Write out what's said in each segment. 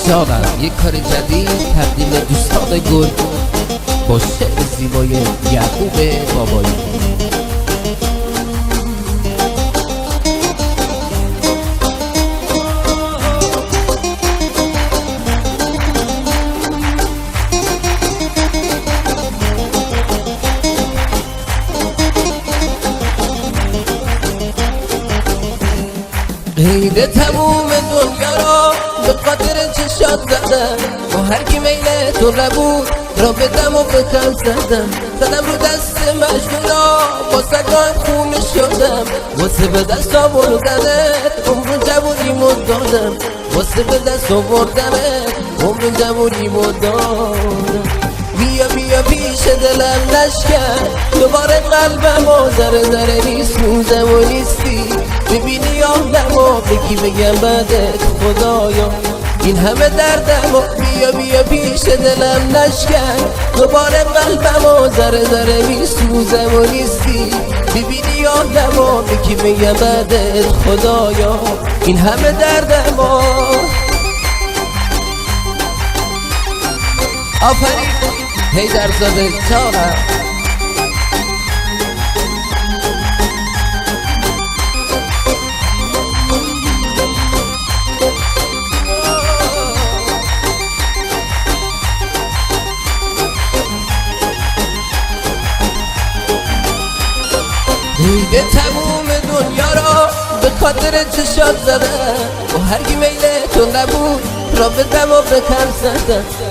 جانم یک کار جدید تقدیم دوستان گل با شعر زیبای یعقوب بابایی. عید تموم دنیا را به خاطر چشات زدم، با هر کی میل تو نبود را بدم و بکن زدم رو دست مجنونا، با سگان خونه شدم، واسه به دست آوردنت عمر جوونیمو دادم، واسه به دست آوردنت عمر جوونیمو دادم. بیا بیا پیش دلم نشکن دوباره قلبم و ذره ذره نیست موزم و نیستی، ببینی آدمو بگی بگم بعدت خدایا این همه دردم و بیا بیا پیش دلم نشکن دوباره قلبم و ذره ذره نیست موزم و نیستی، ببینی آدمو بگی بگم بعدت خدایا این همه دردم و آفرین حیدرزاده جانم. عید تموم دنیا را به خاطر چشات زدم، و هر کی میل تو نبود را بدم و بکن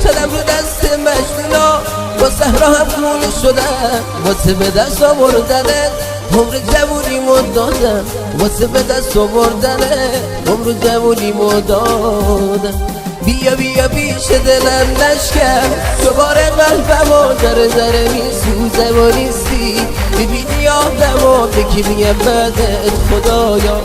زدم رو دست مجنونا، با صحرا هم خونه شدم، واسه به دست آوردنت عمر جوونیمو دادم، واسه به دست آوردنت عمر جوونیمو دادم. بیا بیا پیش دلم نشکن دوباره قلبم و ذره ذره میسوزه و نیستی، ببینی آدمو بگی بگم بعدت خدایا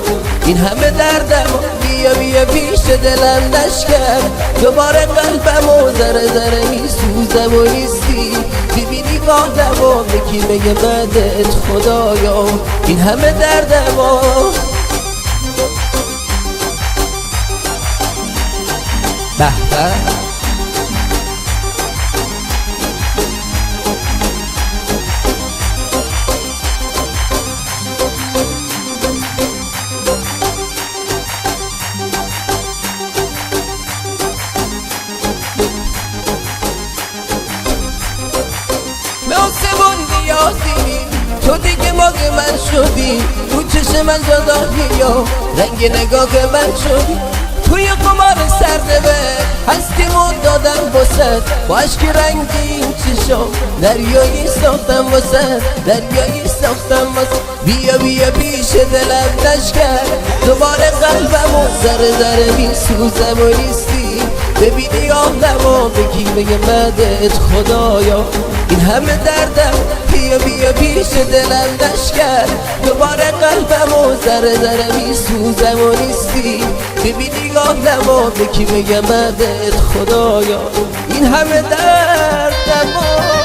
این همه دردم. بیا بیا پیش دلم نشکن دوباره قلبم و ذره ذره میسوزه و نیستی، ببینی آدمو بگی بگم بعدت خدایا این همه دردم. به به نیازی تو دیگه ماگ من شدی، تو چشم من جدایی و رنگ نگاه من شدی، توی قمار سرده هستیمو دادم واسد، با عشق رنگین چشم دریایی ساختم واسد، دریایی ساختم واسد. بیا بیا پیش دلم نشکن دوباره قلبم و ذره ذره میسوزم و نیستی، ببینی آدمو بگی بگم بعدت خدایا این همه دردم. بیا بیا پیش دلم نشکن دوباره قلبم و ذره ذره میسوزم و نیستی، ببینی آدمو بگی بگم بعدت خدایا این همه دردم.